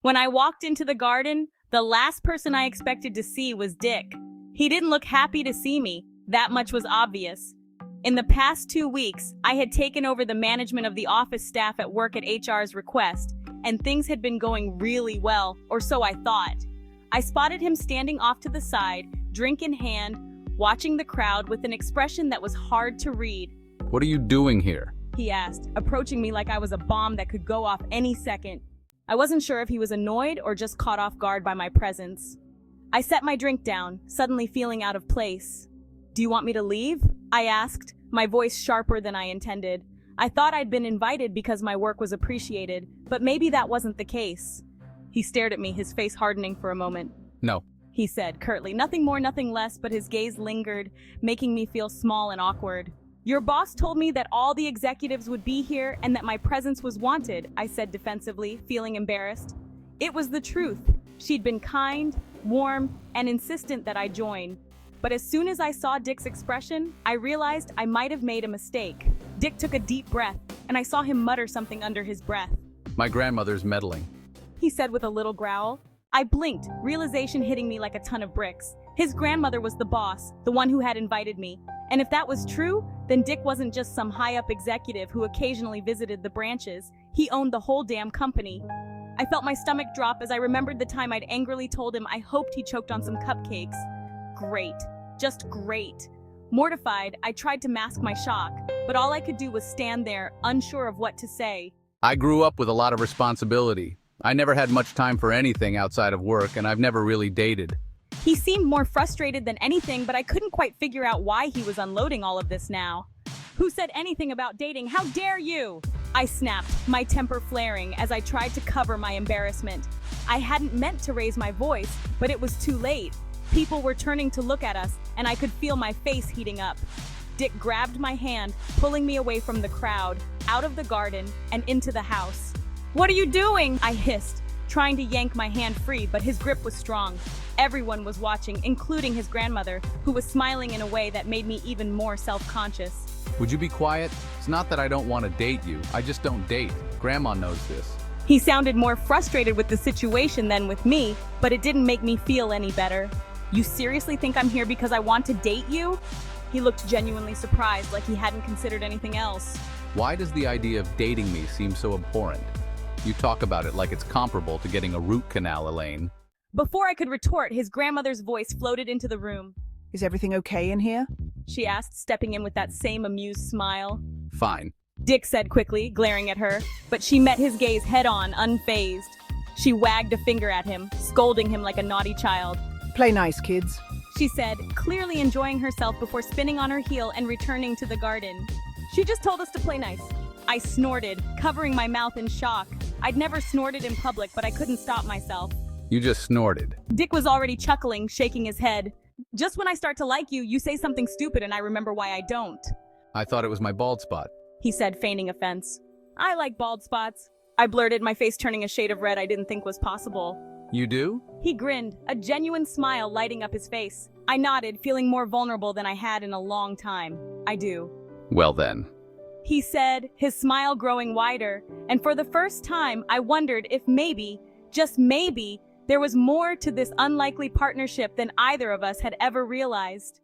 When I walked into the garden, the last person I expected to see was Dick. He didn't look happy to see me, that much was obvious. In the past 2 weeks, I had taken over the management of the office staff at work at HR's request, and things had been going really well, or so I thought. I spotted him standing off to the side, drink in hand, watching the crowd with an expression that was hard to read. "What are you doing here?" He asked, approaching me like I was a bomb that could go off any second. I wasn't sure if he was annoyed or just caught off guard by my presence. I set my drink down, suddenly feeling out of place. "Do you want me to leave?" I asked, my voice sharper than I intended. I thought I'd been invited because my work was appreciated, but maybe that wasn't the case. He stared at me, his face hardening for a moment. "No." He said curtly, nothing more, nothing less, but his gaze lingered, making me feel small and awkward. "Your boss told me that all the executives would be here and that my presence was wanted," I said defensively, feeling embarrassed. It was the truth. She'd been kind, warm, and insistent that I join. But as soon as I saw Dick's expression, I realized I might have made a mistake. Dick took a deep breath, and I saw him mutter something under his breath. "My grandmother's meddling," he said with a little growl. I blinked, realization hitting me like a ton of bricks. His grandmother was the boss, the one who had invited me. And if that was true, then Dick wasn't just some high-up executive who occasionally visited the branches. He owned the whole damn company. I felt my stomach drop as I remembered the time I'd angrily told him I hoped he choked on some cupcakes. Great. Just great. Mortified, I tried to mask my shock, but all I could do was stand there, unsure of what to say. "I grew up with a lot of responsibility. I never had much time for anything outside of work, and I've never really dated." He seemed more frustrated than anything, but I couldn't quite figure out why he was unloading all of this now. "Who said anything about dating? How dare you?" I snapped, my temper flaring as I tried to cover my embarrassment. I hadn't meant to raise my voice, but it was too late. People were turning to look at us, and I could feel my face heating up. Dick grabbed my hand, pulling me away from the crowd, out of the garden, and into the house. "What are you doing?" I hissed, trying to yank my hand free, but his grip was strong. Everyone was watching, including his grandmother, who was smiling in a way that made me even more self-conscious. "Would you be quiet? It's not that I don't want to date you. I just don't date. Grandma knows this." He sounded more frustrated with the situation than with me, but it didn't make me feel any better. "You seriously think I'm here because I want to date you?" He looked genuinely surprised, like he hadn't considered anything else. "Why does the idea of dating me seem so abhorrent? You talk about it like it's comparable to getting a root canal, Elaine." Before I could retort, his grandmother's voice floated into the room. "Is everything okay in here?" She asked, stepping in with that same amused smile. "Fine." Dick said quickly, glaring at her, but she met his gaze head-on, unfazed. She wagged a finger at him, scolding him like a naughty child. "Play nice, kids," she said, clearly enjoying herself before spinning on her heel and returning to the garden. "She just told us to play nice." I snorted, covering my mouth in shock. I'd never snorted in public, but I couldn't stop myself. "You just snorted." Dick was already chuckling, shaking his head. "Just when I start to like you, you say something stupid and I remember why I don't," "I thought it was my bald spot." he said, feigning offense. "I like bald spots," I blurted, my face turning a shade of red I didn't think was possible. "You do?" He grinned, a genuine smile lighting up his face. I nodded, feeling more vulnerable than I had in a long time. "I do." "Well then." He said, his smile growing wider, and for the first time I wondered if maybe, just maybe, there was more to this unlikely partnership than either of us had ever realized.